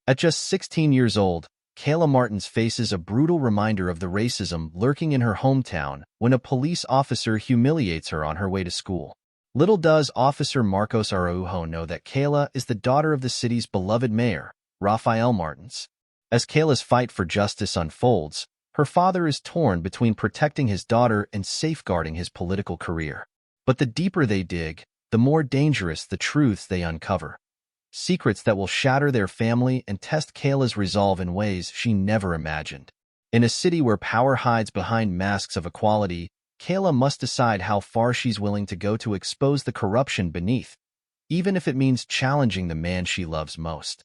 At just 16 years old, Kayla Martins faces a brutal reminder of the racism lurking in her hometown when a police officer humiliates her on her way to school. Little does Officer Marcos Araujo know that Kayla is the daughter of the city's beloved mayor, Rafael Martins. As Kayla's fight for justice unfolds, her father is torn between protecting his daughter and safeguarding his political career. But the deeper they dig, the more dangerous the truths they uncover. Secrets that will shatter their family and test Kayla's resolve in ways she never imagined. In a city where power hides behind masks of equality, Kayla must decide how far she's willing to go to expose the corruption beneath, even if it means challenging the man she loves most.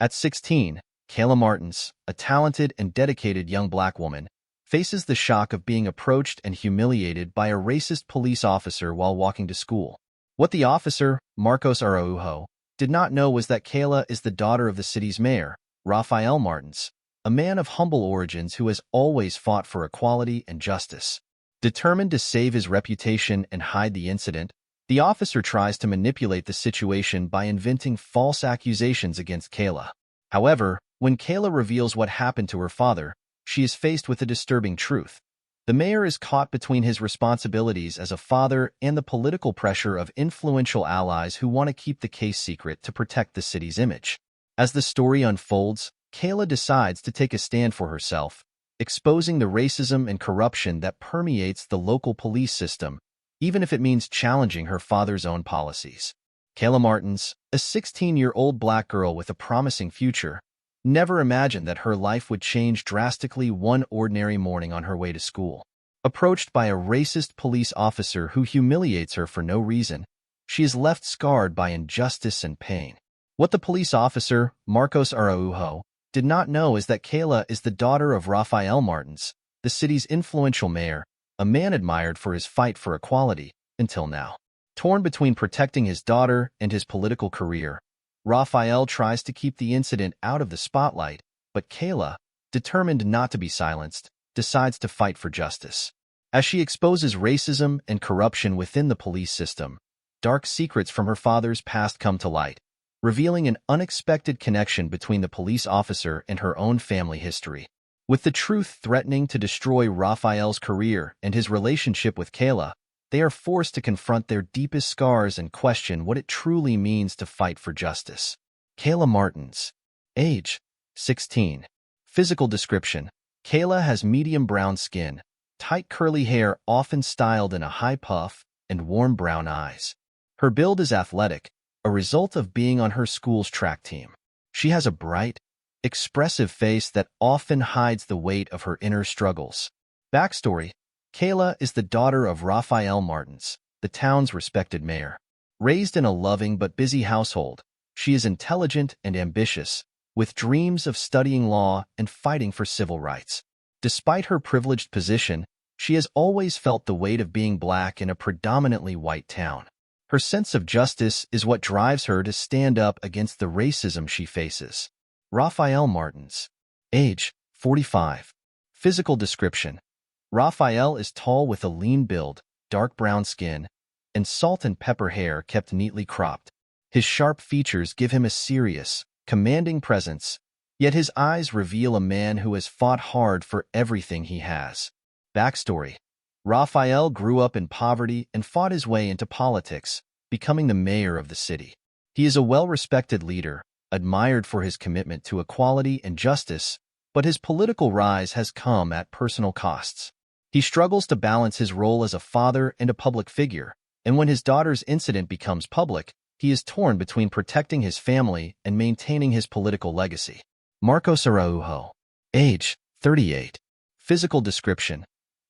At 16, Kayla Martins, a talented and dedicated young black woman, faces the shock of being approached and humiliated by a racist police officer while walking to school. What the officer, Marcos Araujo, did not know was that Kayla is the daughter of the city's mayor, Rafael Martins, a man of humble origins who has always fought for equality and justice. Determined to save his reputation and hide the incident, the officer tries to manipulate the situation by inventing false accusations against Kayla. However, when Kayla reveals what happened to her father, she is faced with a disturbing truth. The mayor is caught between his responsibilities as a father and the political pressure of influential allies who want to keep the case secret to protect the city's image. As the story unfolds, Kayla decides to take a stand for herself, exposing the racism and corruption that permeates the local police system, even if it means challenging her father's own policies. Kayla Martins, a 16-year-old black girl with a promising future, never imagined that her life would change drastically one ordinary morning on her way to school. Approached by a racist police officer who humiliates her for no reason, she is left scarred by injustice and pain. What the police officer, Marcos Araujo, did not know is that Kayla is the daughter of Rafael Martins, the city's influential mayor, a man admired for his fight for equality, until now. Torn between protecting his daughter and his political career, Rafael tries to keep the incident out of the spotlight, but Kayla, determined not to be silenced, decides to fight for justice. As she exposes racism and corruption within the police system, dark secrets from her father's past come to light, revealing an unexpected connection between the police officer and her own family history. With the truth threatening to destroy Rafael's career and his relationship with Kayla, they are forced to confront their deepest scars and question what it truly means to fight for justice. Kayla Martins. Age: 16. Physical description: Kayla has medium brown skin, tight curly hair often styled in a high puff, and warm brown eyes. Her build is athletic, a result of being on her school's track team. She has a bright, expressive face that often hides the weight of her inner struggles. Backstory: Kayla is the daughter of Rafael Martins, the town's respected mayor. Raised in a loving but busy household, she is intelligent and ambitious, with dreams of studying law and fighting for civil rights. Despite her privileged position, she has always felt the weight of being black in a predominantly white town. Her sense of justice is what drives her to stand up against the racism she faces. Rafael Martins. Age: 45. Physical description: Rafael is tall with a lean build, dark brown skin, and salt and pepper hair kept neatly cropped. His sharp features give him a serious, commanding presence, yet his eyes reveal a man who has fought hard for everything he has. Backstory: Rafael grew up in poverty and fought his way into politics, becoming the mayor of the city. He is a well-respected leader, admired for his commitment to equality and justice, but his political rise has come at personal costs. He struggles to balance his role as a father and a public figure, and when his daughter's incident becomes public, he is torn between protecting his family and maintaining his political legacy. Marcos Araujo. Age: 38. Physical description: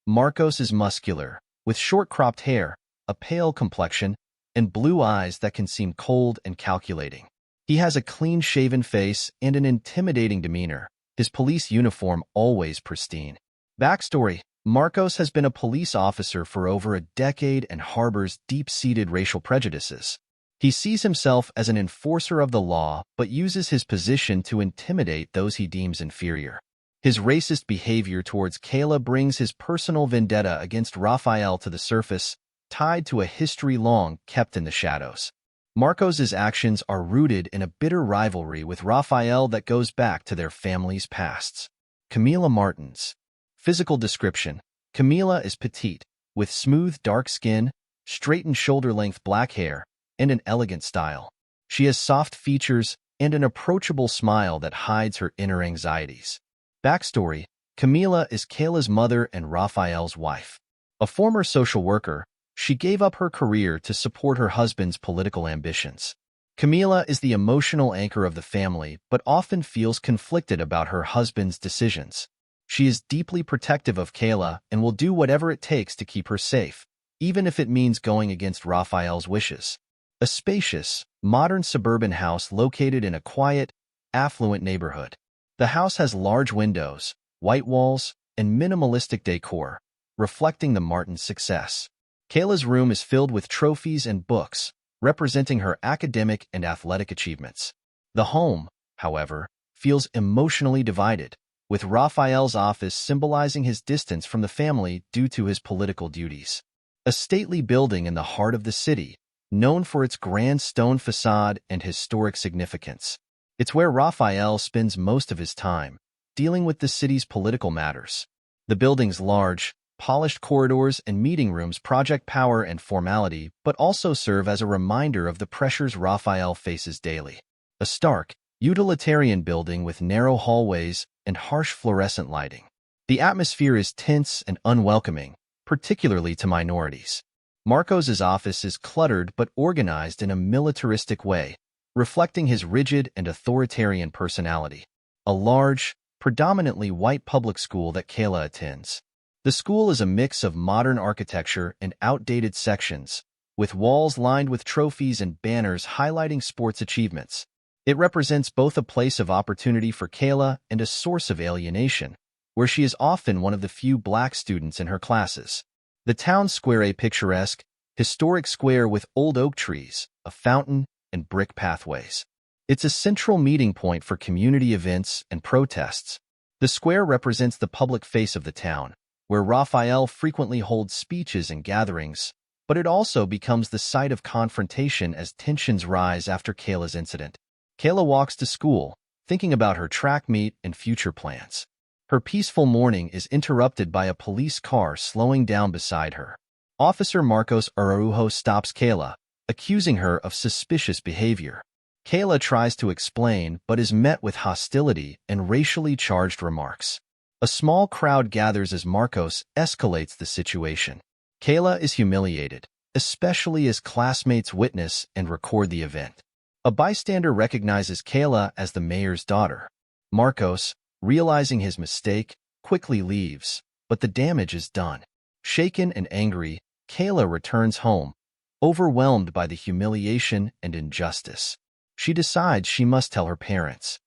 Marcos is muscular, with short cropped hair, a pale complexion, and blue eyes that can seem cold and calculating. He has a clean-shaven face and an intimidating demeanor, his police uniform always pristine. Backstory: Marcos has been a police officer for over a decade and harbors deep-seated racial prejudices. He sees himself as an enforcer of the law but uses his position to intimidate those he deems inferior. His racist behavior towards Kayla brings his personal vendetta against Rafael to the surface, tied to a history long kept in the shadows. Marcos's actions are rooted in a bitter rivalry with Raphael that goes back to their family's pasts. Camila Martins. Physical description. Camila is petite, with smooth dark skin, straightened shoulder-length black hair, and an elegant style. She has soft features and an approachable smile that hides her inner anxieties. Backstory. Camila is Kayla's mother and Raphael's wife. A former social worker, she gave up her career to support her husband's political ambitions. Camila is the emotional anchor of the family but often feels conflicted about her husband's decisions. She is deeply protective of Kayla and will do whatever it takes to keep her safe, even if it means going against Raphael's wishes. A spacious, modern suburban house located in a quiet, affluent neighborhood. The house has large windows, white walls, and minimalistic decor, reflecting the Martins' success. Kayla's room is filled with trophies and books, representing her academic and athletic achievements. The home, however, feels emotionally divided, with Raphael's office symbolizing his distance from the family due to his political duties. A stately building in the heart of the city, known for its grand stone facade and historic significance. It's where Raphael spends most of his time, dealing with the city's political matters. The building's large, polished corridors and meeting rooms project power and formality, but also serve as a reminder of the pressures Raphael faces daily. A stark, utilitarian building with narrow hallways and harsh fluorescent lighting. The atmosphere is tense and unwelcoming, particularly to minorities. Marcos's office is cluttered but organized in a militaristic way, reflecting his rigid and authoritarian personality. A large, predominantly white public school that Kayla attends. The school is a mix of modern architecture and outdated sections, with walls lined with trophies and banners highlighting sports achievements. It represents both a place of opportunity for Kayla and a source of alienation, where she is often one of the few black students in her classes. The town square, a picturesque, historic square with old oak trees, a fountain, and brick pathways. It's a central meeting point for community events and protests. The square represents the public face of the town, where Raphael frequently holds speeches and gatherings, but it also becomes the site of confrontation as tensions rise after Kayla's incident. Kayla walks to school, thinking about her track meet and future plans. Her peaceful morning is interrupted by a police car slowing down beside her. Officer Marcos Araujo stops Kayla, accusing her of suspicious behavior. Kayla tries to explain but is met with hostility and racially charged remarks. A small crowd gathers as Marcos escalates the situation. Kayla is humiliated, especially as classmates witness and record the event. A bystander recognizes Kayla as the mayor's daughter. Marcos, realizing his mistake, quickly leaves, but the damage is done. Shaken and angry, Kayla returns home, overwhelmed by the humiliation and injustice. She decides she must tell her parents.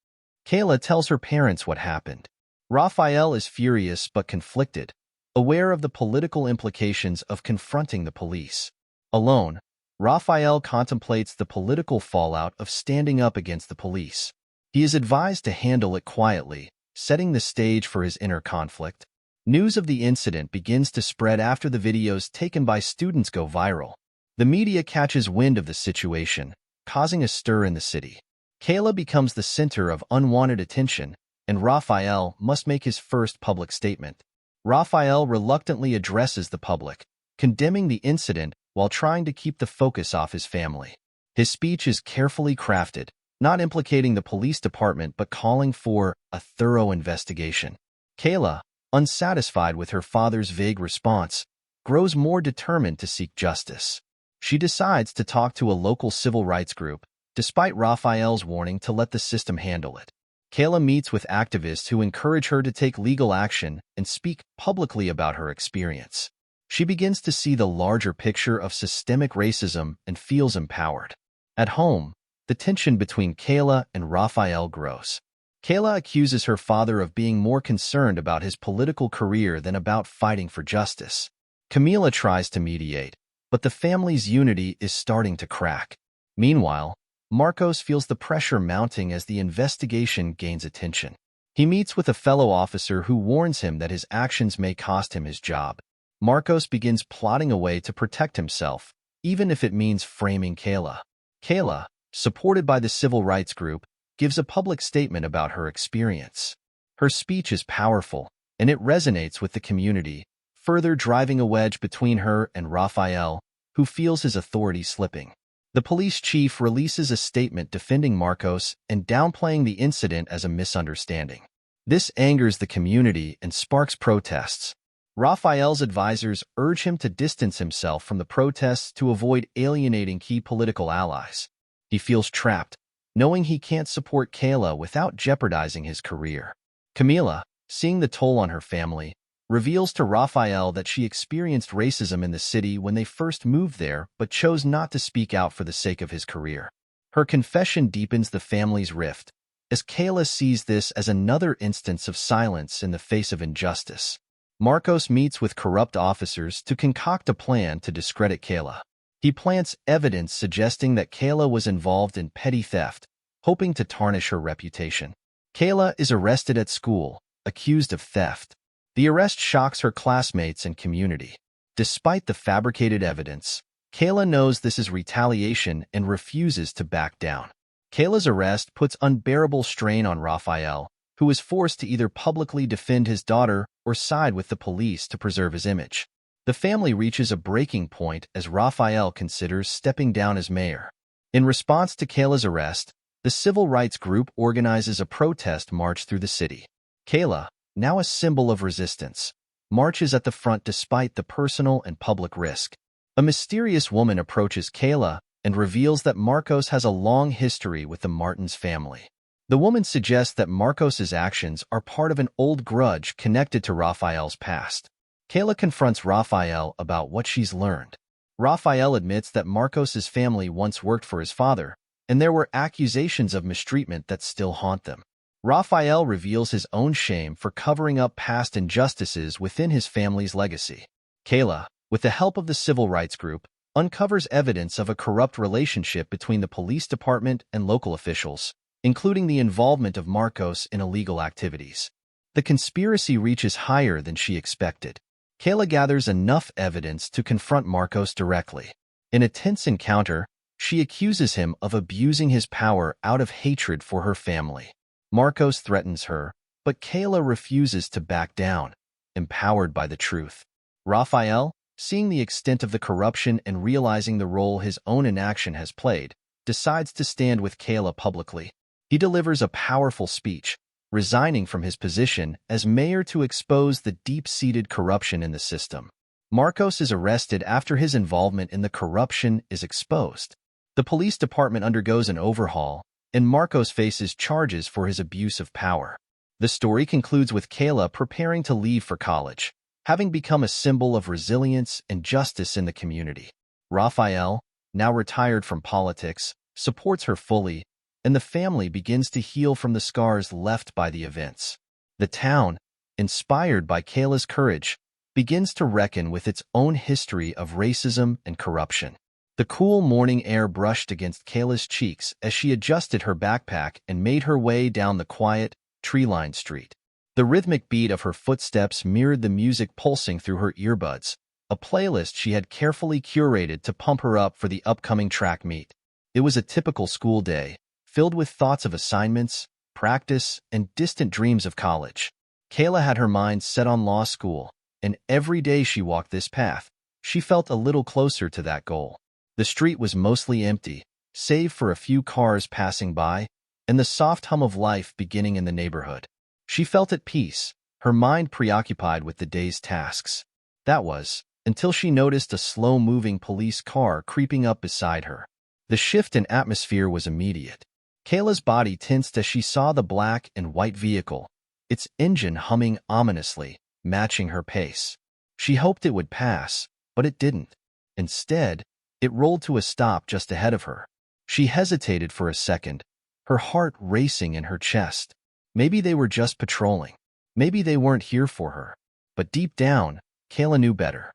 Kayla tells her parents what happened. Raphael is furious but conflicted, aware of the political implications of confronting the police. Alone, Raphael contemplates the political fallout of standing up against the police. He is advised to handle it quietly, setting the stage for his inner conflict. News of the incident begins to spread after the videos taken by students go viral. The media catches wind of the situation, causing a stir in the city. Kayla becomes the center of unwanted attention, and Raphael must make his first public statement. Raphael reluctantly addresses the public, condemning the incident while trying to keep the focus off his family. His speech is carefully crafted, not implicating the police department but calling for a thorough investigation. Kayla, unsatisfied with her father's vague response, grows more determined to seek justice. She decides to talk to a local civil rights group, despite Raphael's warning to let the system handle it. Kayla meets with activists who encourage her to take legal action and speak publicly about her experience. She begins to see the larger picture of systemic racism and feels empowered. At home, the tension between Kayla and Raphael grows. Kayla accuses her father of being more concerned about his political career than about fighting for justice. Camila tries to mediate, but the family's unity is starting to crack. Meanwhile, Marcos feels the pressure mounting as the investigation gains attention. He meets with a fellow officer who warns him that his actions may cost him his job. Marcos begins plotting a way to protect himself, even if it means framing Kayla. Kayla, supported by the civil rights group, gives a public statement about her experience. Her speech is powerful, and it resonates with the community, further driving a wedge between her and Raphael, who feels his authority slipping. The police chief releases a statement defending Marcos and downplaying the incident as a misunderstanding. This angers the community and sparks protests. Raphael's advisors urge him to distance himself from the protests to avoid alienating key political allies. He feels trapped, knowing he can't support Kayla without jeopardizing his career. Camila, seeing the toll on her family, reveals to Raphael that she experienced racism in the city when they first moved there but chose not to speak out for the sake of his career. Her confession deepens the family's rift, as Kayla sees this as another instance of silence in the face of injustice. Marcos meets with corrupt officers to concoct a plan to discredit Kayla. He plants evidence suggesting that Kayla was involved in petty theft, hoping to tarnish her reputation. Kayla is arrested at school, accused of theft. The arrest shocks her classmates and community. Despite the fabricated evidence, Kayla knows this is retaliation and refuses to back down. Kayla's arrest puts unbearable strain on Raphael, who is forced to either publicly defend his daughter or side with the police to preserve his image. The family reaches a breaking point as Raphael considers stepping down as mayor. In response to Kayla's arrest, the civil rights group organizes a protest march through the city. Kayla, now a symbol of resistance, marches at the front despite the personal and public risk. A mysterious woman approaches Kayla and reveals that Marcos has a long history with the Martins family. The woman suggests that Marcos's actions are part of an old grudge connected to Raphael's past. Kayla confronts Raphael about what she's learned. Raphael admits that Marcos's family once worked for his father, and there were accusations of mistreatment that still haunt them. Raphael reveals his own shame for covering up past injustices within his family's legacy. Kayla, with the help of the civil rights group, uncovers evidence of a corrupt relationship between the police department and local officials, including the involvement of Marcos in illegal activities. The conspiracy reaches higher than she expected. Kayla gathers enough evidence to confront Marcos directly. In a tense encounter, she accuses him of abusing his power out of hatred for her family. Marcos threatens her, but Kayla refuses to back down, empowered by the truth. Raphael, seeing the extent of the corruption and realizing the role his own inaction has played, decides to stand with Kayla publicly. He delivers a powerful speech, resigning from his position as mayor to expose the deep-seated corruption in the system. Marcos is arrested after his involvement in the corruption is exposed. The police department undergoes an overhaul, and Marcos faces charges for his abuse of power. The story concludes with Kayla preparing to leave for college, having become a symbol of resilience and justice in the community. Raphael, now retired from politics, supports her fully, and the family begins to heal from the scars left by the events. The town, inspired by Kayla's courage, begins to reckon with its own history of racism and corruption. The cool morning air brushed against Kayla's cheeks as she adjusted her backpack and made her way down the quiet, tree-lined street. The rhythmic beat of her footsteps mirrored the music pulsing through her earbuds, a playlist she had carefully curated to pump her up for the upcoming track meet. It was a typical school day, filled with thoughts of assignments, practice, and distant dreams of college. Kayla had her mind set on law school, and every day she walked this path, she felt a little closer to that goal. The street was mostly empty, save for a few cars passing by, and the soft hum of life beginning in the neighborhood. She felt at peace, her mind preoccupied with the day's tasks. That was, until she noticed a slow-moving police car creeping up beside her. The shift in atmosphere was immediate. Kayla's body tensed as she saw the black and white vehicle, its engine humming ominously, matching her pace. She hoped it would pass, but it didn't. Instead, it rolled to a stop just ahead of her. She hesitated for a second, her heart racing in her chest. Maybe they were just patrolling. Maybe they weren't here for her. But deep down, Kayla knew better.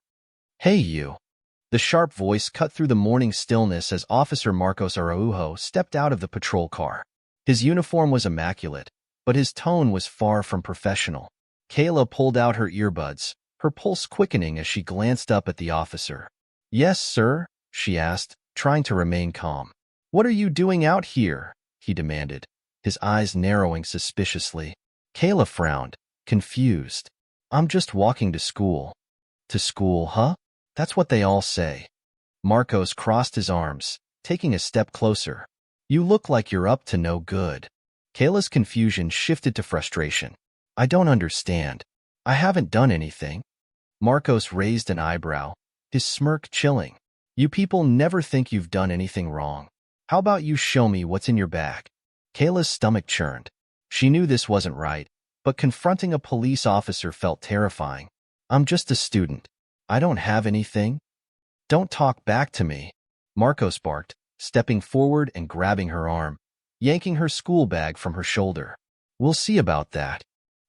"Hey, you." The sharp voice cut through the morning stillness as Officer Marcos Araujo stepped out of the patrol car. His uniform was immaculate, but his tone was far from professional. Kayla pulled out her earbuds, her pulse quickening as she glanced up at the officer. "Yes, sir?" she asked, trying to remain calm. "What are you doing out here?" he demanded, his eyes narrowing suspiciously. Kayla frowned, confused. "I'm just walking to school." "To school, huh? That's what they all say." Marcos crossed his arms, taking a step closer. "You look like you're up to no good." Kayla's confusion shifted to frustration. "I don't understand. I haven't done anything." Marcos raised an eyebrow, his smirk chilling. "You people never think you've done anything wrong. How about you show me what's in your bag?" Kayla's stomach churned. She knew this wasn't right, but confronting a police officer felt terrifying. "I'm just a student. I don't have anything." "Don't talk back to me," Marcos barked, stepping forward and grabbing her arm, yanking her school bag from her shoulder. "We'll see about that."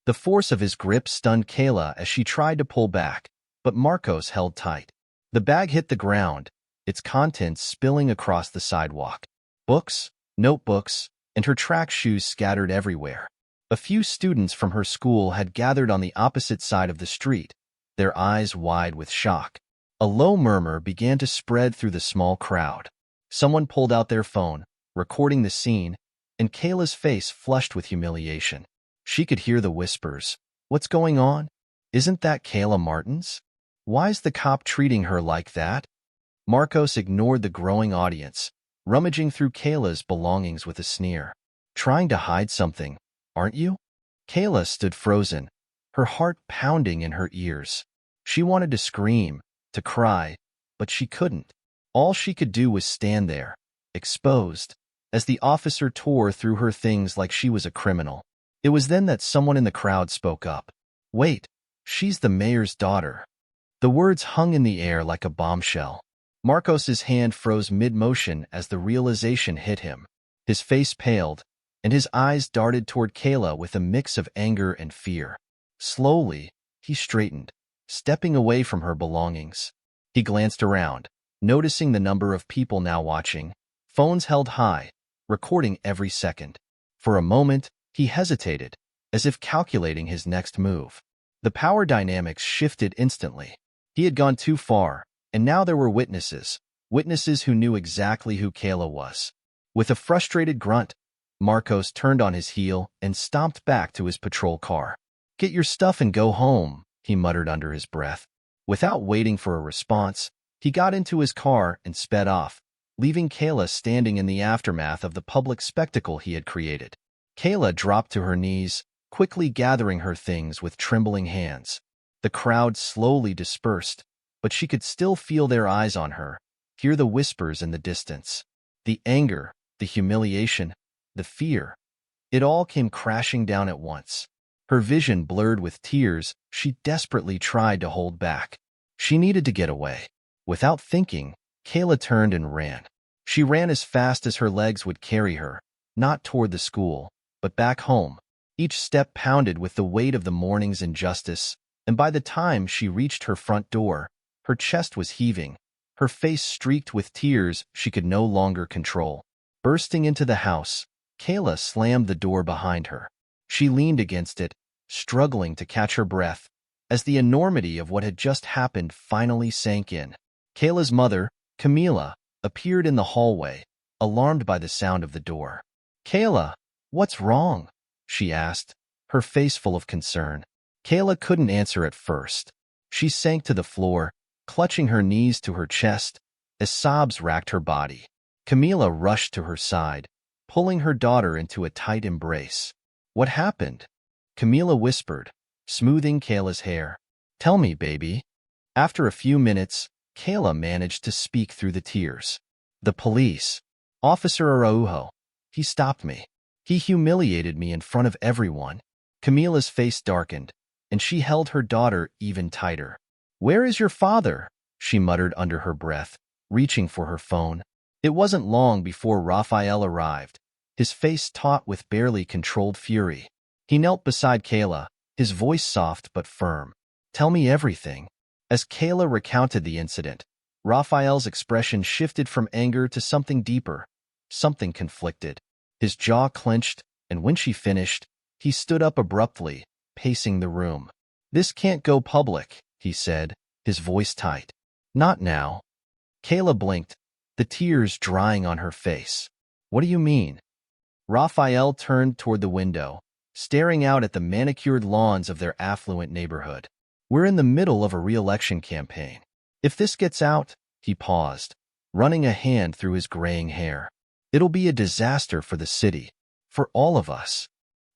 The force of his grip stunned Kayla as she tried to pull back, but Marcos held tight. The bag hit the ground, its contents spilling across the sidewalk. Books, notebooks, and her track shoes scattered everywhere. A few students from her school had gathered on the opposite side of the street, their eyes wide with shock. A low murmur began to spread through the small crowd. Someone pulled out their phone, recording the scene, and Kayla's face flushed with humiliation. She could hear the whispers. "What's going on? Isn't that Kayla Martins? Why's the cop treating her like that?" Marcos ignored the growing audience, rummaging through Kayla's belongings with a sneer. "Trying to hide something, aren't you?" Kayla stood frozen, her heart pounding in her ears. She wanted to scream, to cry, but she couldn't. All she could do was stand there, exposed, as the officer tore through her things like she was a criminal. It was then that someone in the crowd spoke up. "Wait, she's the mayor's daughter." The words hung in the air like a bombshell. Marcos's hand froze mid-motion as the realization hit him. His face paled, and his eyes darted toward Kayla with a mix of anger and fear. Slowly, he straightened, stepping away from her belongings. He glanced around, noticing the number of people now watching, phones held high, recording every second. For a moment, he hesitated, as if calculating his next move. The power dynamics shifted instantly. He had gone too far, and now there were witnesses who knew exactly who Kayla was. With a frustrated grunt, Marcos turned on his heel and stomped back to his patrol car. "Get your stuff and go home," he muttered under his breath. Without waiting for a response, he got into his car and sped off, leaving Kayla standing in the aftermath of the public spectacle he had created. Kayla dropped to her knees, quickly gathering her things with trembling hands. The crowd slowly dispersed, but she could still feel their eyes on her, hear the whispers in the distance. The anger, the humiliation, the fear. It all came crashing down at once. Her vision blurred with tears she desperately tried to hold back. She needed to get away. Without thinking, Kayla turned and ran. She ran as fast as her legs would carry her, not toward the school, but back home. Each step pounded with the weight of the morning's injustice, and by the time she reached her front door, her chest was heaving, her face streaked with tears she could no longer control. Bursting into the house, Kayla slammed the door behind her. She leaned against it, struggling to catch her breath, as the enormity of what had just happened finally sank in. Kayla's mother, Camila, appeared in the hallway, alarmed by the sound of the door. "Kayla, what's wrong?" she asked, her face full of concern. Kayla couldn't answer at first. She sank to the floor, clutching her knees to her chest, as sobs racked her body. Camila rushed to her side, pulling her daughter into a tight embrace. "What happened?" Camila whispered, smoothing Kayla's hair. "Tell me, baby." After a few minutes, Kayla managed to speak through the tears. "The police. Officer Araujo. He stopped me. He humiliated me in front of everyone." Camila's face darkened, and she held her daughter even tighter. "Where is your father?" she muttered under her breath, reaching for her phone. It wasn't long before Raphael arrived, his face taut with barely controlled fury. He knelt beside Kayla, his voice soft but firm. "Tell me everything." As Kayla recounted the incident, Raphael's expression shifted from anger to something deeper, something conflicted. His jaw clenched, and when she finished, he stood up abruptly, pacing the room. "This can't go public," he said, his voice tight. "Not now." Kayla blinked, the tears drying on her face. What do you mean? Raphael turned toward the window, staring out at the manicured lawns of their affluent neighborhood. We're in the middle of a re-election campaign. If this gets out, he paused, running a hand through his graying hair. It'll be a disaster for the city, for all of us.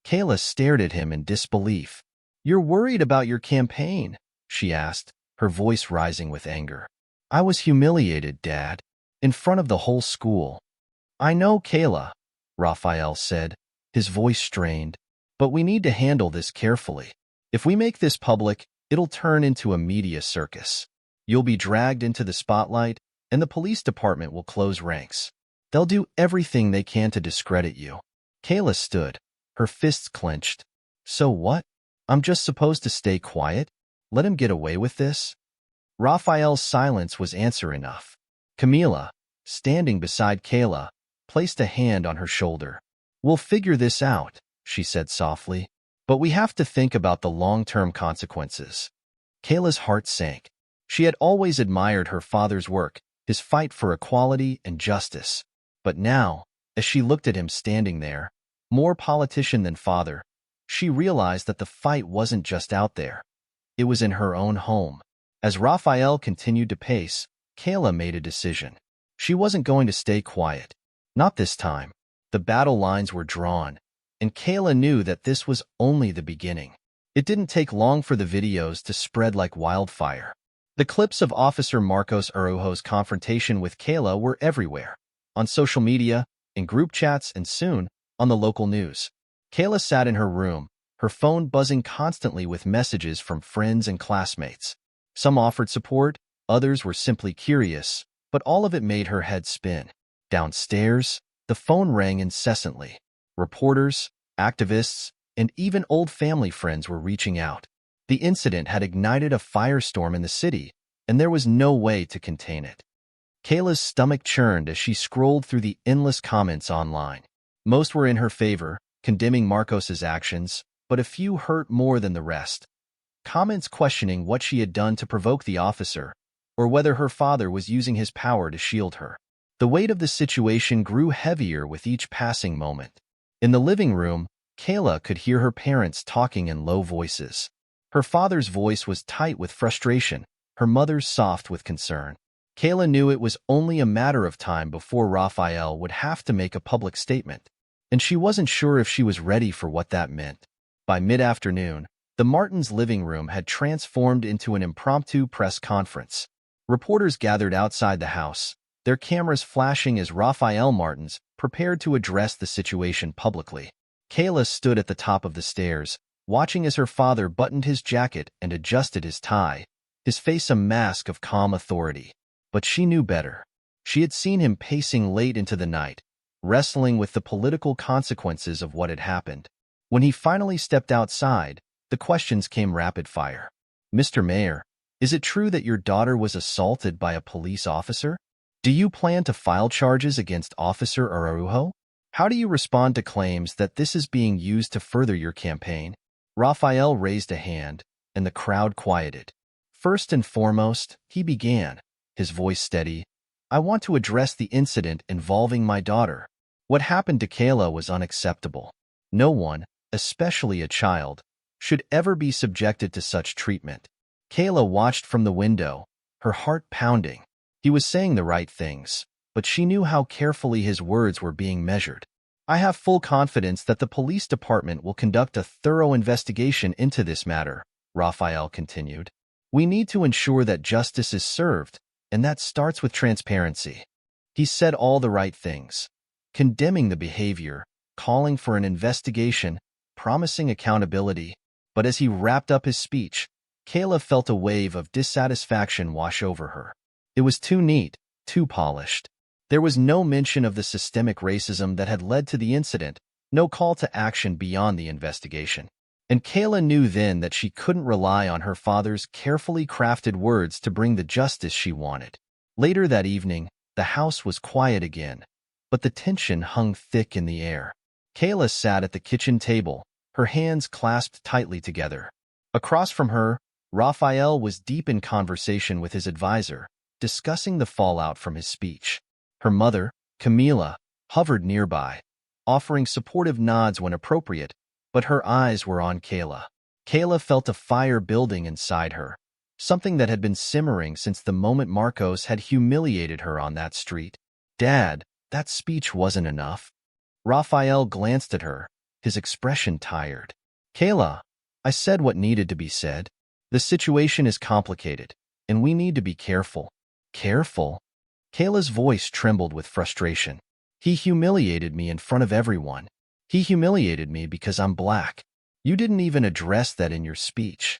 Kayla stared at him in disbelief. You're worried about your campaign, she asked, her voice rising with anger. I was humiliated, Dad, in front of the whole school. I know, Kayla, Raphael said, his voice strained, but we need to handle this carefully. If we make this public, it'll turn into a media circus. You'll be dragged into the spotlight, and the police department will close ranks. They'll do everything they can to discredit you. Kayla stood, her fists clenched. So what? I'm just supposed to stay quiet? Let him get away with this? Raphael's silence was answer enough. Camila, standing beside Kayla, placed a hand on her shoulder. We'll figure this out, she said softly, but we have to think about the long-term consequences. Kayla's heart sank. She had always admired her father's work, his fight for equality and justice. But now, as she looked at him standing there, more politician than father, she realized that the fight wasn't just out there. It was in her own home. As Raphael continued to pace, Kayla made a decision. She wasn't going to stay quiet. Not this time. The battle lines were drawn, and Kayla knew that this was only the beginning. It didn't take long for the videos to spread like wildfire. The clips of Officer Marcos Araujo's confrontation with Kayla were everywhere, on social media, in group chats, and soon, on the local news. Kayla sat in her room, her phone buzzing constantly with messages from friends and classmates. Some offered support, others were simply curious, but all of it made her head spin. Downstairs, the phone rang incessantly. Reporters, activists, and even old family friends were reaching out. The incident had ignited a firestorm in the city, and there was no way to contain it. Kayla's stomach churned as she scrolled through the endless comments online. Most were in her favor, condemning Marcos's actions, but a few hurt more than the rest. Comments questioning what she had done to provoke the officer, or whether her father was using his power to shield her. The weight of the situation grew heavier with each passing moment. In the living room, Kayla could hear her parents talking in low voices. Her father's voice was tight with frustration, her mother's soft with concern. Kayla knew it was only a matter of time before Raphael would have to make a public statement, and she wasn't sure if she was ready for what that meant. By mid-afternoon, the Martins' living room had transformed into an impromptu press conference. Reporters gathered outside the house, their cameras flashing as Raphael Martins prepared to address the situation publicly. Kayla stood at the top of the stairs, watching as her father buttoned his jacket and adjusted his tie, his face a mask of calm authority. But she knew better. She had seen him pacing late into the night, wrestling with the political consequences of what had happened. When he finally stepped outside, the questions came rapid fire. Mr. Mayor, is it true that your daughter was assaulted by a police officer? Do you plan to file charges against Officer Araujo? How do you respond to claims that this is being used to further your campaign? Raphael raised a hand, and the crowd quieted. First and foremost, he began, his voice steady. I want to address the incident involving my daughter. What happened to Kayla was unacceptable. No one, especially a child, should ever be subjected to such treatment. Kayla watched from the window, her heart pounding. He was saying the right things, but she knew how carefully his words were being measured. I have full confidence that the police department will conduct a thorough investigation into this matter, Raphael continued. We need to ensure that justice is served, and that starts with transparency. He said all the right things, condemning the behavior, calling for an investigation, promising accountability. But as he wrapped up his speech, Kayla felt a wave of dissatisfaction wash over her. It was too neat, too polished. There was no mention of the systemic racism that had led to the incident, no call to action beyond the investigation. And Kayla knew then that she couldn't rely on her father's carefully crafted words to bring the justice she wanted. Later that evening, the house was quiet again, but the tension hung thick in the air. Kayla sat at the kitchen table, her hands clasped tightly together. Across from her, Raphael was deep in conversation with his advisor, discussing the fallout from his speech. Her mother, Camila, hovered nearby, offering supportive nods when appropriate, but her eyes were on Kayla. Kayla felt a fire building inside her, something that had been simmering since the moment Marcos had humiliated her on that street. Dad, that speech wasn't enough. Raphael glanced at her, his expression tired. Kayla, I said what needed to be said. The situation is complicated, and we need to be careful. Careful? Kayla's voice trembled with frustration. He humiliated me in front of everyone. He humiliated me because I'm black. You didn't even address that in your speech.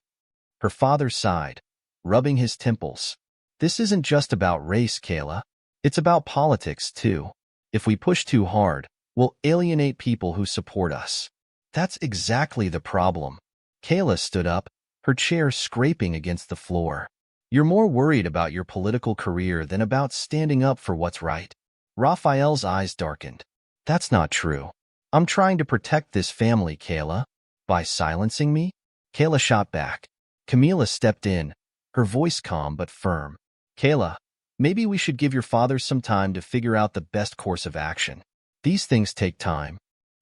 Her father sighed, rubbing his temples. This isn't just about race, Kayla. It's about politics, too. If we push too hard, we'll alienate people who support us. That's exactly the problem. Kayla stood up, her chair scraping against the floor. You're more worried about your political career than about standing up for what's right. Raphael's eyes darkened. That's not true. I'm trying to protect this family, Kayla. By silencing me? Kayla shot back. Camila stepped in, her voice calm but firm. Kayla, maybe we should give your father some time to figure out the best course of action. These things take time.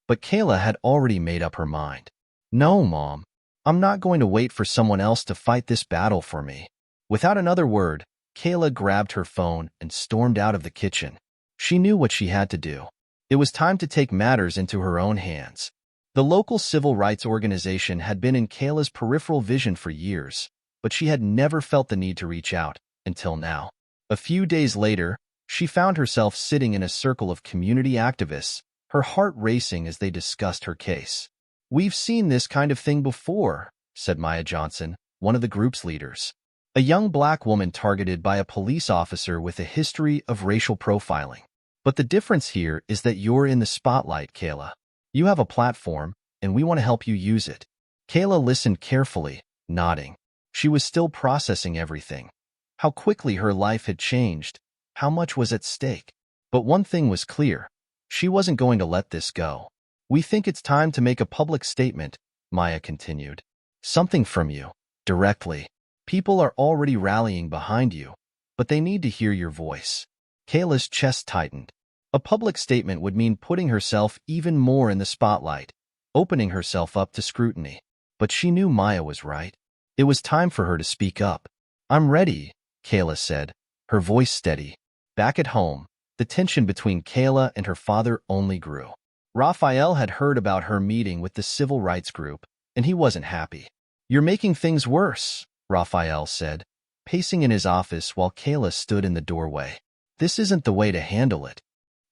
But Kayla had already made up her mind. No, Mom. I'm not going to wait for someone else to fight this battle for me. Without another word, Kayla grabbed her phone and stormed out of the kitchen. She knew what she had to do. It was time to take matters into her own hands. The local civil rights organization had been in Kayla's peripheral vision for years, but she had never felt the need to reach out, until now. A few days later, she found herself sitting in a circle of community activists, her heart racing as they discussed her case. We've seen this kind of thing before, said Maya Johnson, one of the group's leaders. A young black woman targeted by a police officer with a history of racial profiling. But the difference here is that you're in the spotlight, Kayla. You have a platform, and we want to help you use it. Kayla listened carefully, nodding. She was still processing everything. How quickly her life had changed, how much was at stake. But one thing was clear. She wasn't going to let this go. We think it's time to make a public statement, Maya continued. Something from you, directly. People are already rallying behind you, but they need to hear your voice. Kayla's chest tightened. A public statement would mean putting herself even more in the spotlight, opening herself up to scrutiny. But she knew Maya was right. It was time for her to speak up. I'm ready, Kayla said, her voice steady. Back at home, the tension between Kayla and her father only grew. Raphael had heard about her meeting with the civil rights group, and he wasn't happy. You're making things worse, Raphael said, pacing in his office while Kayla stood in the doorway. This isn't the way to handle it.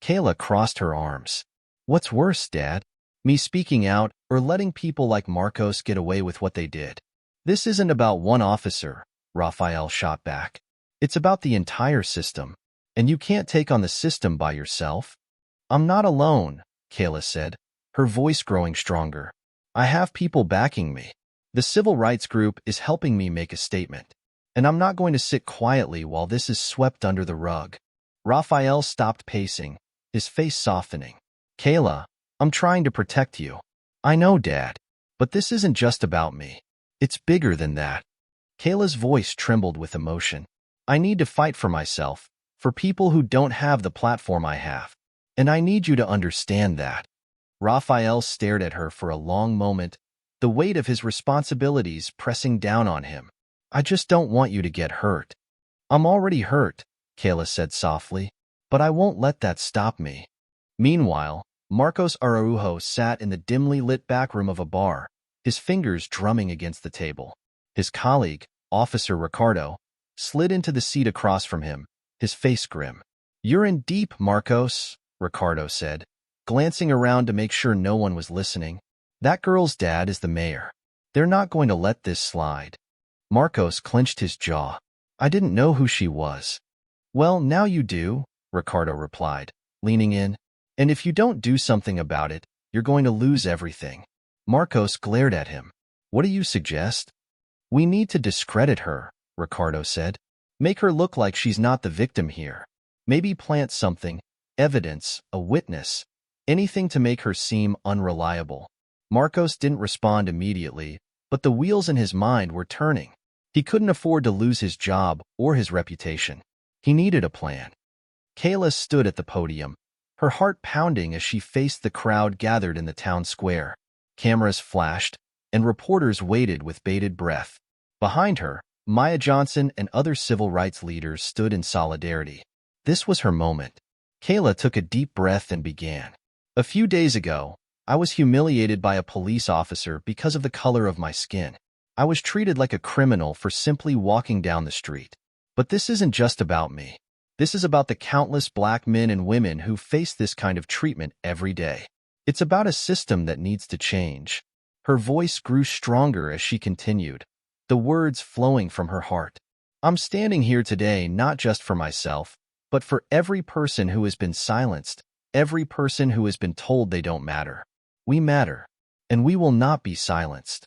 Kayla crossed her arms. What's worse, Dad? Me speaking out or letting people like Marcos get away with what they did? This isn't about one officer, Raphael shot back. It's about the entire system, and you can't take on the system by yourself. I'm not alone, Kayla said, her voice growing stronger. I have people backing me. The civil rights group is helping me make a statement, and I'm not going to sit quietly while this is swept under the rug. Raphael stopped pacing, his face softening. Kayla, I'm trying to protect you. I know, Dad, but this isn't just about me. It's bigger than that. Kayla's voice trembled with emotion. I need to fight for myself, for people who don't have the platform I have, and I need you to understand that. Raphael stared at her for a long moment, the weight of his responsibilities pressing down on him. I just don't want you to get hurt. I'm already hurt, Kayla said softly, but I won't let that stop me. Meanwhile, Marcos Araujo sat in the dimly lit backroom of a bar, his fingers drumming against the table. His colleague, Officer Ricardo, slid into the seat across from him, his face grim. You're in deep, Marcos, Ricardo said, glancing around to make sure no one was listening. That girl's dad is the mayor. They're not going to let this slide. Marcos clenched his jaw. I didn't know who she was. Well, now you do, Ricardo replied, leaning in. And if you don't do something about it, you're going to lose everything. Marcos glared at him. What do you suggest? We need to discredit her, Ricardo said. Make her look like she's not the victim here. Maybe plant something, evidence, a witness, anything to make her seem unreliable. Marcos didn't respond immediately, but the wheels in his mind were turning. He couldn't afford to lose his job or his reputation. He needed a plan. Kayla stood at the podium, her heart pounding as she faced the crowd gathered in the town square. Cameras flashed, and reporters waited with bated breath. Behind her, Maya Johnson and other civil rights leaders stood in solidarity. This was her moment. Kayla took a deep breath and began. A few days ago, I was humiliated by a police officer because of the color of my skin. I was treated like a criminal for simply walking down the street. But this isn't just about me. This is about the countless black men and women who face this kind of treatment every day. It's about a system that needs to change. Her voice grew stronger as she continued, the words flowing from her heart. I'm standing here today not just for myself, but for every person who has been silenced, every person who has been told they don't matter. We matter, and we will not be silenced.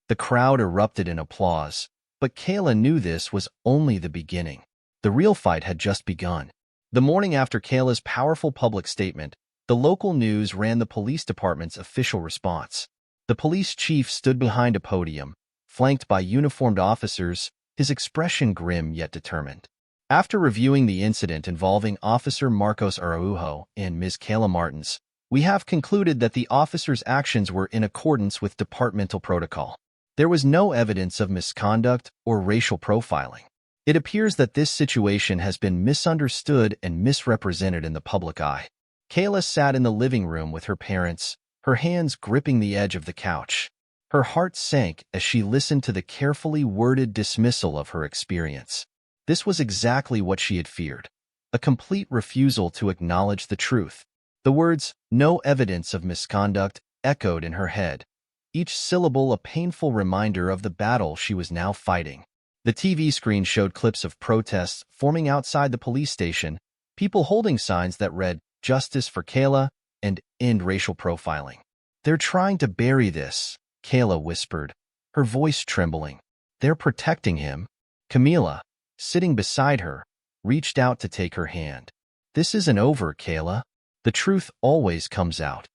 The crowd erupted in applause, but Kayla knew this was only the beginning. The real fight had just begun. The morning after Kayla's powerful public statement, the local news ran the police department's official response. The police chief stood behind a podium, flanked by uniformed officers, his expression grim yet determined. After reviewing the incident involving Officer Marcos Araujo and Ms. Kayla Martins, we have concluded that the officer's actions were in accordance with departmental protocol. There was no evidence of misconduct or racial profiling. It appears that this situation has been misunderstood and misrepresented in the public eye. Kayla sat in the living room with her parents, her hands gripping the edge of the couch. Her heart sank as she listened to the carefully worded dismissal of her experience. This was exactly what she had feared, a complete refusal to acknowledge the truth. The words, "no evidence of misconduct," echoed in her head, each syllable a painful reminder of the battle she was now fighting. The TV screen showed clips of protests forming outside the police station, people holding signs that read, "Justice for Kayla," and "End racial profiling." "They're trying to bury this," Kayla whispered, her voice trembling. "They're protecting him." Camila, sitting beside her, reached out to take her hand. "This isn't over, Kayla. The truth always comes out."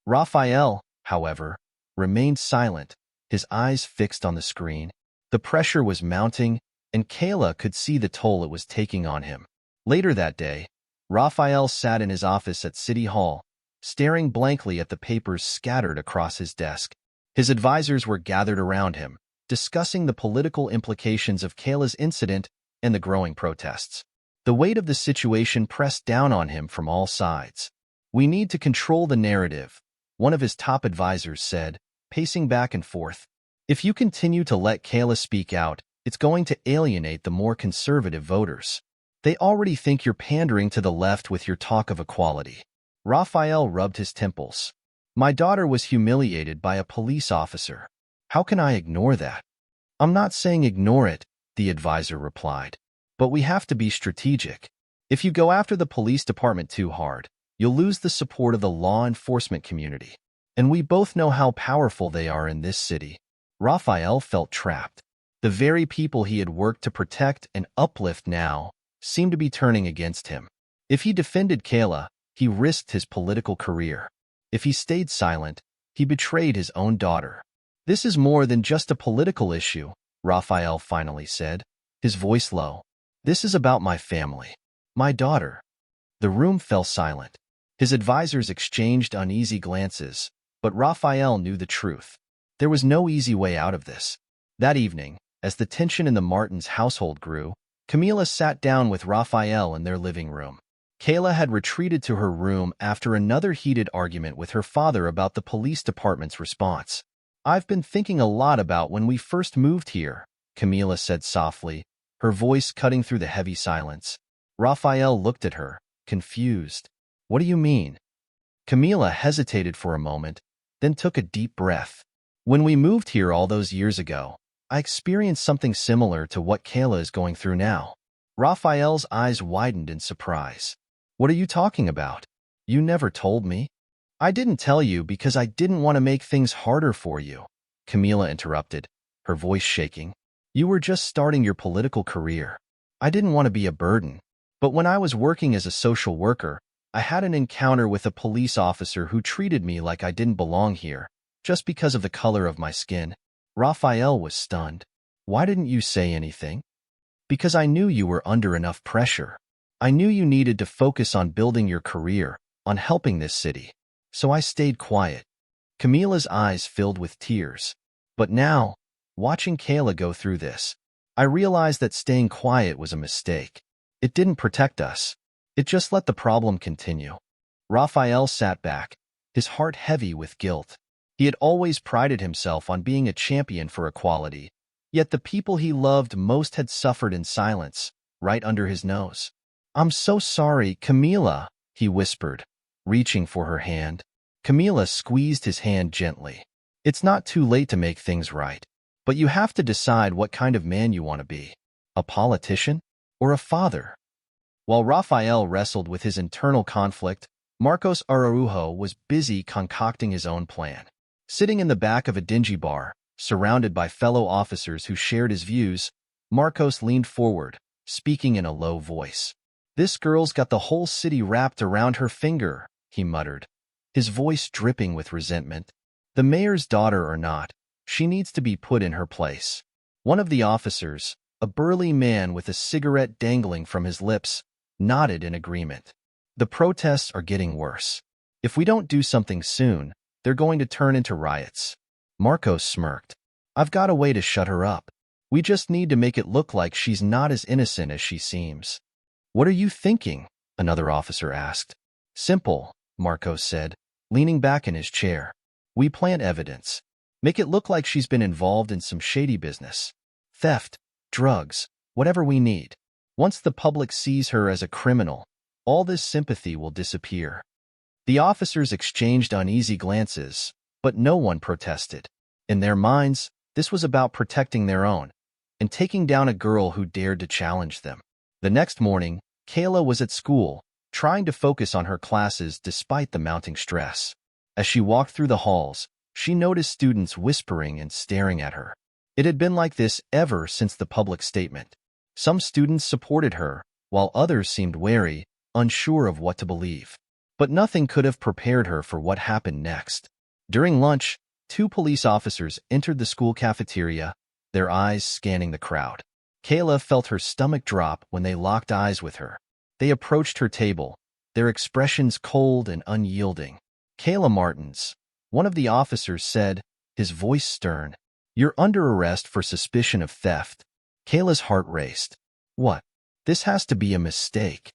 Raphael, however, remained silent, his eyes fixed on the screen. The pressure was mounting, and Kayla could see the toll it was taking on him. Later that day, Raphael sat in his office at City Hall, staring blankly at the papers scattered across his desk. His advisors were gathered around him, discussing the political implications of Kayla's incident and the growing protests. The weight of the situation pressed down on him from all sides. "We need to control the narrative," one of his top advisors said, pacing back and forth. "If you continue to let Kayla speak out, it's going to alienate the more conservative voters. They already think you're pandering to the left with your talk of equality." Raphael rubbed his temples. "My daughter was humiliated by a police officer. How can I ignore that?" "I'm not saying ignore it," the advisor replied. "But we have to be strategic. If you go after the police department too hard, you'll lose the support of the law enforcement community. And we both know how powerful they are in this city." Raphael felt trapped. The very people he had worked to protect and uplift now seemed to be turning against him. If he defended Kayla, he risked his political career. If he stayed silent, he betrayed his own daughter. "This is more than just a political issue," Raphael finally said, his voice low. "This is about my family. My daughter." The room fell silent. His advisors exchanged uneasy glances, but Raphael knew the truth. There was no easy way out of this. That evening, as the tension in the Martins' household grew, Camila sat down with Raphael in their living room. Kayla had retreated to her room after another heated argument with her father about the police department's response. "I've been thinking a lot about when we first moved here," Camila said softly, her voice cutting through the heavy silence. Raphael looked at her, confused. "What do you mean?" Camila hesitated for a moment, then took a deep breath. "When we moved here all those years ago, I experienced something similar to what Kayla is going through now." Raphael's eyes widened in surprise. "What are you talking about? You never told me." "I didn't tell you because I didn't want to make things harder for you," Camila interrupted, her voice shaking. "You were just starting your political career. I didn't want to be a burden. But when I was working as a social worker, I had an encounter with a police officer who treated me like I didn't belong here, just because of the color of my skin." Raphael was stunned. "Why didn't you say anything?" "Because I knew you were under enough pressure. I knew you needed to focus on building your career, on helping this city. So I stayed quiet. Camila's eyes filled with tears. But now, watching Kayla go through this, I realized that staying quiet was a mistake. It didn't protect us. It just let the problem continue. Raphael sat back, his heart heavy with guilt. He had always prided himself on being a champion for equality, yet the people he loved most had suffered in silence, right under his nose. "I'm so sorry, Camila," he whispered, reaching for her hand. Camila squeezed his hand gently. "It's not too late to make things right, but you have to decide what kind of man you want to be. A politician or a father?" While Raphael wrestled with his internal conflict, Marcos Araujo was busy concocting his own plan. Sitting in the back of a dingy bar, surrounded by fellow officers who shared his views, Marcos leaned forward, speaking in a low voice. "This girl's got the whole city wrapped around her finger," he muttered, his voice dripping with resentment. "The mayor's daughter or not, she needs to be put in her place." One of the officers, a burly man with a cigarette dangling from his lips, nodded in agreement. "The protests are getting worse. If we don't do something soon, they're going to turn into riots." Marcos smirked. "I've got a way to shut her up. We just need to make it look like she's not as innocent as she seems." "What are you thinking?" another officer asked. "Simple," Marcos said, leaning back in his chair. "We plant evidence. Make it look like she's been involved in some shady business. Theft, drugs, whatever we need. Once the public sees her as a criminal, all this sympathy will disappear." The officers exchanged uneasy glances, but no one protested. In their minds, this was about protecting their own and taking down a girl who dared to challenge them. The next morning, Kayla was at school, trying to focus on her classes despite the mounting stress. As she walked through the halls, she noticed students whispering and staring at her. It had been like this ever since the public statement. Some students supported her, while others seemed wary, unsure of what to believe. But nothing could have prepared her for what happened next. During lunch, 2 police officers entered the school cafeteria, their eyes scanning the crowd. Kayla felt her stomach drop when they locked eyes with her. They approached her table, their expressions cold and unyielding. "Kayla Martins," one of the officers said, his voice stern. "You're under arrest for suspicion of theft." Kayla's heart raced. "What? This has to be a mistake."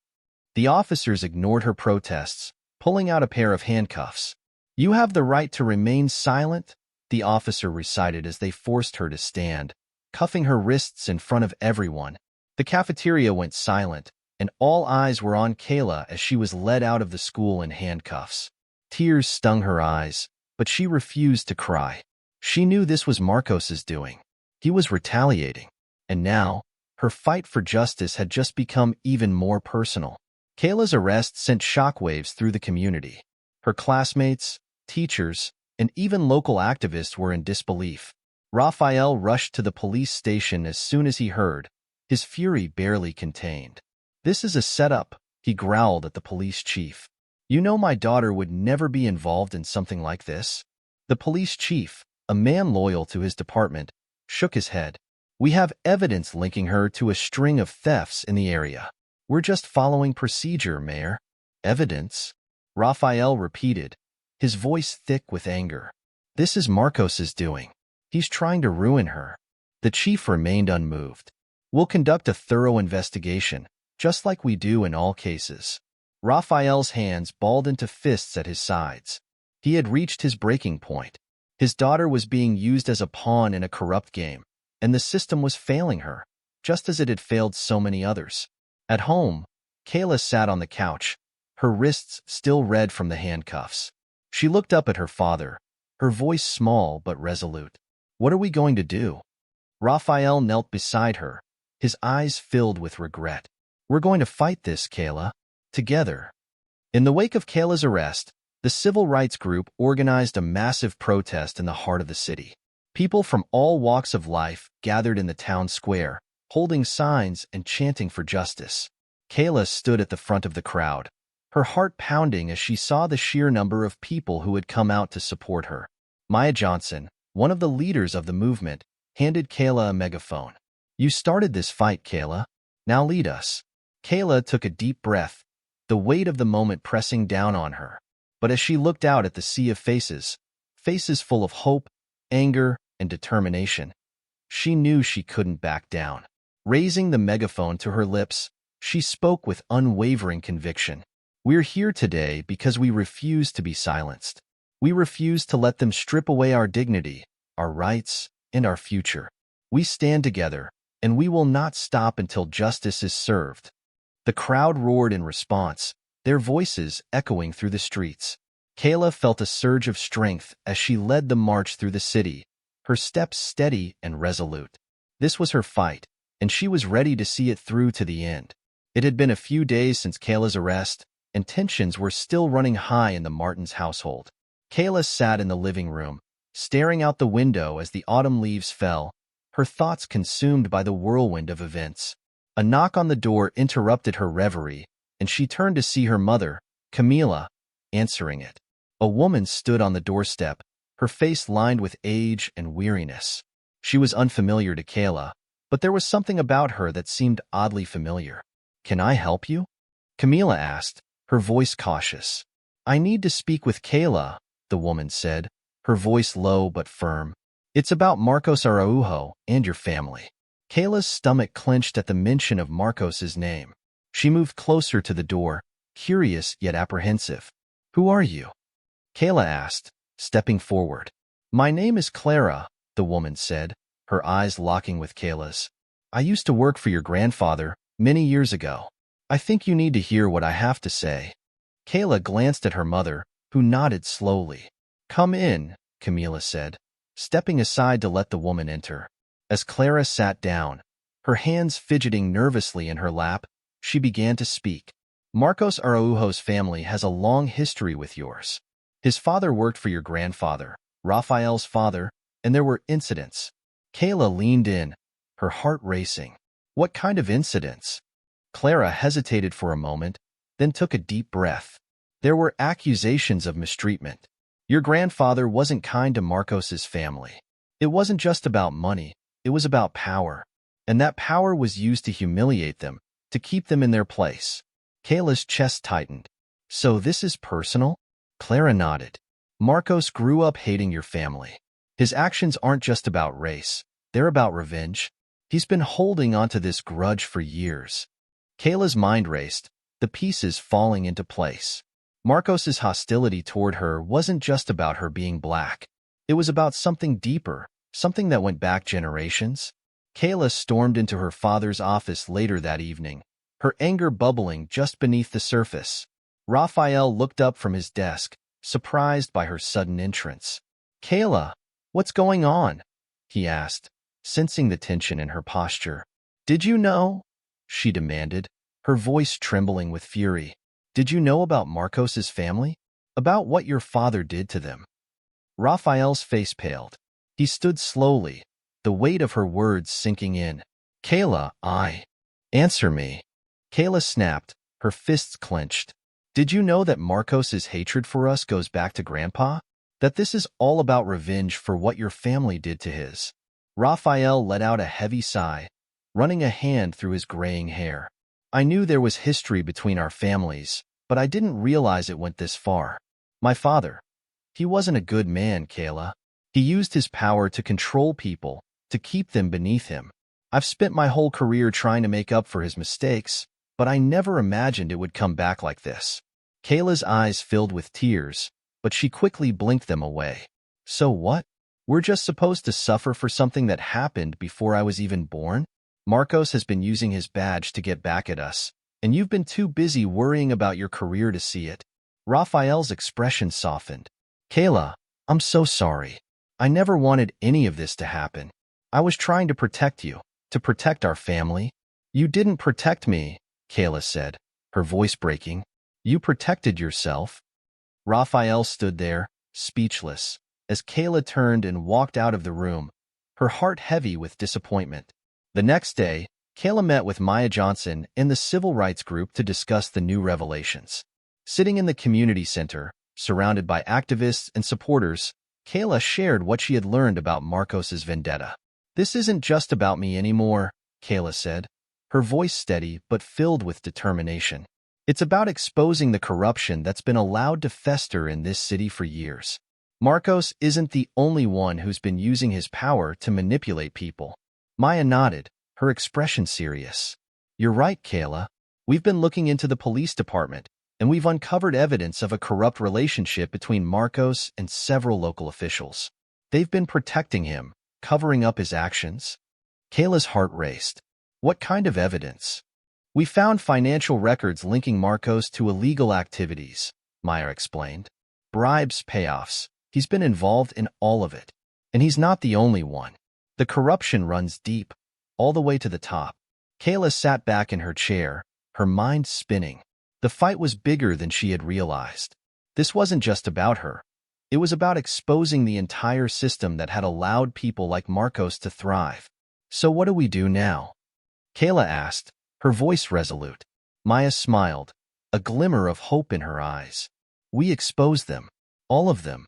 The officers ignored her protests, pulling out a pair of handcuffs. "You have the right to remain silent," the officer recited as they forced her to stand, cuffing her wrists in front of everyone. The cafeteria went silent, and all eyes were on Kayla as she was led out of the school in handcuffs. Tears stung her eyes, but she refused to cry. She knew this was Marcos's doing. He was retaliating. And now, her fight for justice had just become even more personal. Kayla's arrest sent shockwaves through the community. Her classmates, teachers, and even local activists were in disbelief. Raphael rushed to the police station as soon as he heard, his fury barely contained. "This is a setup," he growled at the police chief. "You know my daughter would never be involved in something like this." The police chief, a man loyal to his department, shook his head. "We have evidence linking her to a string of thefts in the area. We're just following procedure, Mayor." "Evidence?" Raphael repeated, his voice thick with anger. "This is Marcos's doing. He's trying to ruin her." The chief remained unmoved. "We'll conduct a thorough investigation, just like we do in all cases." Raphael's hands balled into fists at his sides. He had reached his breaking point. His daughter was being used as a pawn in a corrupt game, and the system was failing her, just as it had failed so many others. At home, Kayla sat on the couch, her wrists still red from the handcuffs. She looked up at her father, her voice small but resolute. "What are we going to do?" Raphael knelt beside her, his eyes filled with regret. "We're going to fight this, Kayla. Together." In the wake of Kayla's arrest, the civil rights group organized a massive protest in the heart of the city. People from all walks of life gathered in the town square, holding signs and chanting for justice. Kayla stood at the front of the crowd, her heart pounding as she saw the sheer number of people who had come out to support her. Maya Johnson, one of the leaders of the movement, handed Kayla a megaphone. "You started this fight, Kayla. Now lead us." Kayla took a deep breath, the weight of the moment pressing down on her. But as she looked out at the sea of faces, faces full of hope, anger, and determination, she knew she couldn't back down. Raising the megaphone to her lips, she spoke with unwavering conviction. We're here today because we refuse to be silenced. We refuse to let them strip away our dignity, our rights, and our future. We stand together, and we will not stop until justice is served. The crowd roared in response, their voices echoing through the streets. Kayla felt a surge of strength as she led the march through the city, her steps steady and resolute. This was her fight, and she was ready to see it through to the end. It had been a few days since Kayla's arrest, and tensions were still running high in the Martins' household. Kayla sat in the living room, staring out the window as the autumn leaves fell, her thoughts consumed by the whirlwind of events. A knock on the door interrupted her reverie, and she turned to see her mother, Camila, answering it. A woman stood on the doorstep, her face lined with age and weariness. She was unfamiliar to Kayla, but there was something about her that seemed oddly familiar. "Can I help you?" Camila asked, her voice cautious. "I need to speak with Kayla," the woman said, her voice low but firm. "It's about Marcos Araujo and your family." Kayla's stomach clenched at the mention of Marcos's name. She moved closer to the door, curious yet apprehensive. "Who are you?" Kayla asked, stepping forward. "My name is Clara," the woman said, her eyes locking with Kayla's. "I used to work for your grandfather many years ago. I think you need to hear what I have to say." Kayla glanced at her mother, who nodded slowly. "Come in," Camila said, stepping aside to let the woman enter. As Clara sat down, her hands fidgeting nervously in her lap, she began to speak. "Marcos Araujo's family has a long history with yours. His father worked for your grandfather, Rafael's father, and there were incidents." Kayla leaned in, her heart racing. "What kind of incidents?" Clara hesitated for a moment, then took a deep breath. "There were accusations of mistreatment. Your grandfather wasn't kind to Marcos's family. It wasn't just about money, it was about power. And that power was used to humiliate them, to keep them in their place." Kayla's chest tightened. "So this is personal?" Clara nodded. "Marcos grew up hating your family. His actions aren't just about race, they're about revenge. He's been holding onto this grudge for years." Kayla's mind raced, the pieces falling into place. Marcos's hostility toward her wasn't just about her being black. It was about something deeper, something that went back generations. Kayla stormed into her father's office later that evening, her anger bubbling just beneath the surface. Rafael looked up from his desk, surprised by her sudden entrance. "Kayla, what's going on?" he asked, sensing the tension in her posture. "Did you know?" she demanded, her voice trembling with fury. "Did you know about Marcos's family? About what your father did to them?" Rafael's face paled. He stood slowly, the weight of her words sinking in. "Kayla, Answer me." Kayla snapped, her fists clenched. "Did you know that Marcos's hatred for us goes back to Grandpa? That this is all about revenge for what your family did to his?" Rafael let out a heavy sigh, running a hand through his graying hair. "I knew there was history between our families, but I didn't realize it went this far. My father, he wasn't a good man, Kayla. He used his power to control people, to keep them beneath him. I've spent my whole career trying to make up for his mistakes, but I never imagined it would come back like this." Kayla's eyes filled with tears, but she quickly blinked them away. "So what? We're just supposed to suffer for something that happened before I was even born? Marcos has been using his badge to get back at us, and you've been too busy worrying about your career to see it." Rafael's expression softened. "Kayla, I'm so sorry. I never wanted any of this to happen. I was trying to protect you, to protect our family." "You didn't protect me," Kayla said, her voice breaking. "You protected yourself." Rafael stood there, speechless, as Kayla turned and walked out of the room, her heart heavy with disappointment. The next day, Kayla met with Maya Johnson and the civil rights group to discuss the new revelations. Sitting in the community center, surrounded by activists and supporters, Kayla shared what she had learned about Marcos's vendetta. "This isn't just about me anymore," Kayla said, her voice steady but filled with determination. It's about exposing the corruption that's been allowed to fester in this city for years. Marcos isn't the only one who's been using his power to manipulate people. Maya nodded, her expression serious. You're right, Kayla. We've been looking into the police department, and we've uncovered evidence of a corrupt relationship between Marcos and several local officials. They've been protecting him, covering up his actions. Kayla's heart raced. What kind of evidence? We found financial records linking Marcos to illegal activities, Maya explained. Bribes, payoffs. He's been involved in all of it. And he's not the only one. The corruption runs deep, all the way to the top. Kayla sat back in her chair, her mind spinning. The fight was bigger than she had realized. This wasn't just about her. It was about exposing the entire system that had allowed people like Marcos to thrive. So what do we do now? Kayla asked, her voice resolute. Maya smiled, a glimmer of hope in her eyes. We expose them. All of them.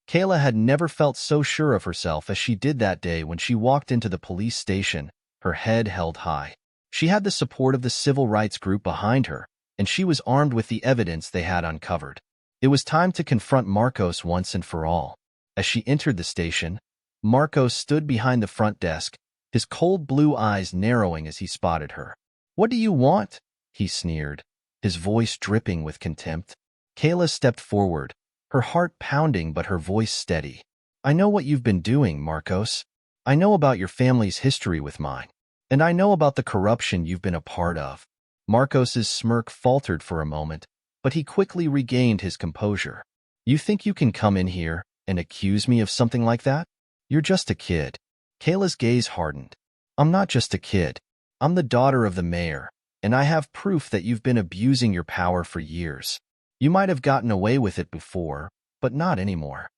Kayla had never felt so sure of herself as she did that day when she walked into the police station, her head held high. She had the support of the civil rights group behind her, and she was armed with the evidence they had uncovered. It was time to confront Marcos once and for all. As she entered the station, Marcos stood behind the front desk, his cold blue eyes narrowing as he spotted her. What do you want? He sneered, his voice dripping with contempt. Kayla stepped forward, her heart pounding but her voice steady. I know what you've been doing, Marcos. I know about your family's history with mine. And I know about the corruption you've been a part of. Marcos's smirk faltered for a moment, but he quickly regained his composure. You think you can come in here and accuse me of something like that? You're just a kid. Kayla's gaze hardened. I'm not just a kid. I'm the daughter of the mayor, and I have proof that you've been abusing your power for years. You might have gotten away with it before, but not anymore.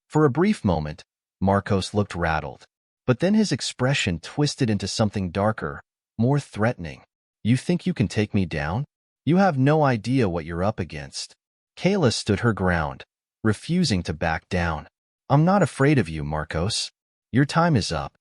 For a brief moment, Marcos looked rattled, but then his expression twisted into something darker, more threatening. You think you can take me down? You have no idea what you're up against. Kayla stood her ground, refusing to back down. I'm not afraid of you, Marcos. Your time is up.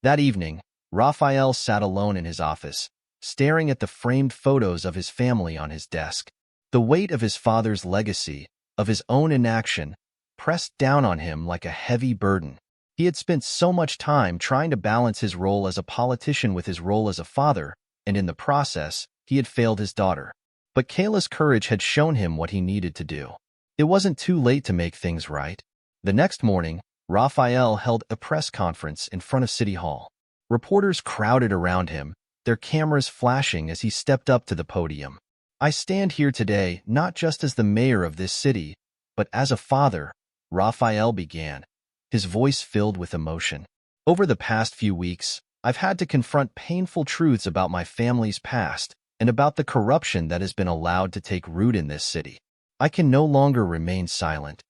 That evening, Raphael sat alone in his office, staring at the framed photos of his family on his desk. The weight of his father's legacy, of his own inaction, pressed down on him like a heavy burden. He had spent so much time trying to balance his role as a politician with his role as a father, and in the process, he had failed his daughter. But Kayla's courage had shown him what he needed to do. It wasn't too late to make things right. The next morning, Raphael held a press conference in front of City Hall. Reporters crowded around him, their cameras flashing as he stepped up to the podium. I stand here today not just as the mayor of this city, but as a father, Raphael began, his voice filled with emotion. Over the past few weeks, I've had to confront painful truths about my family's past and about the corruption that has been allowed to take root in this city. I can no longer remain silent.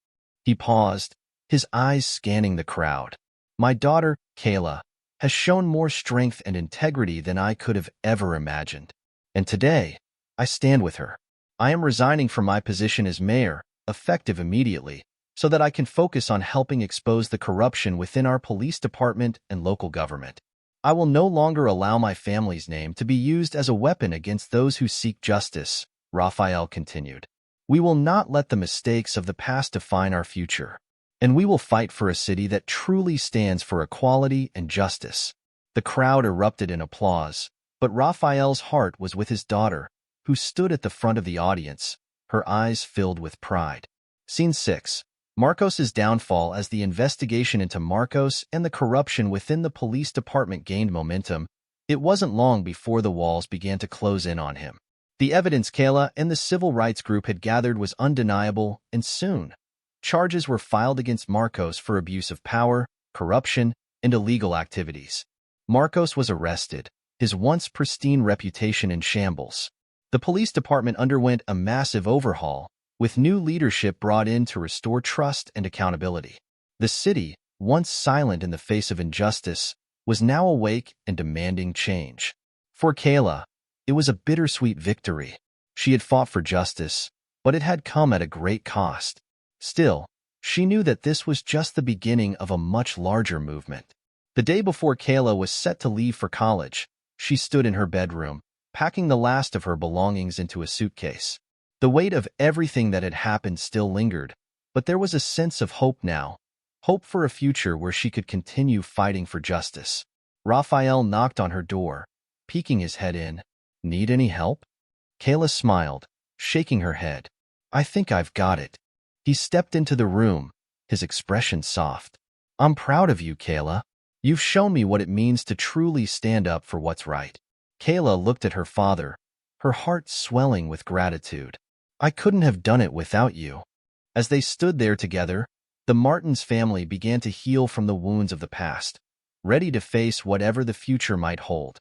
He paused, his eyes scanning the crowd. My daughter, Kayla, has shown more strength and integrity than I could have ever imagined. And today, I stand with her. I am resigning from my position as mayor, effective immediately, so that I can focus on helping expose the corruption within our police department and local government. I will no longer allow my family's name to be used as a weapon against those who seek justice, Raphael continued. We will not let the mistakes of the past define our future, and we will fight for a city that truly stands for equality and justice. The crowd erupted in applause, but Raphael's heart was with his daughter, who stood at the front of the audience, her eyes filled with pride. Scene 6. Marcos's downfall. As the investigation into Marcos and the corruption within the police department gained momentum, it wasn't long before the walls began to close in on him. The evidence Kayla and the civil rights group had gathered was undeniable, and soon, charges were filed against Marcos for abuse of power, corruption, and illegal activities. Marcos was arrested, his once pristine reputation in shambles. The police department underwent a massive overhaul, with new leadership brought in to restore trust and accountability. The city, once silent in the face of injustice, was now awake and demanding change. For Kayla, it was a bittersweet victory. She had fought for justice, but it had come at a great cost. Still, she knew that this was just the beginning of a much larger movement. The day before Kayla was set to leave for college, she stood in her bedroom, packing the last of her belongings into a suitcase. The weight of everything that had happened still lingered, but there was a sense of hope now. Hope for a future where she could continue fighting for justice. Raphael knocked on her door, peeking his head in. Need any help? Kayla smiled, shaking her head. I think I've got it. He stepped into the room, his expression soft. I'm proud of you, Kayla. You've shown me what it means to truly stand up for what's right. Kayla looked at her father, her heart swelling with gratitude. I couldn't have done it without you. As they stood there together, the Martins family began to heal from the wounds of the past, ready to face whatever the future might hold.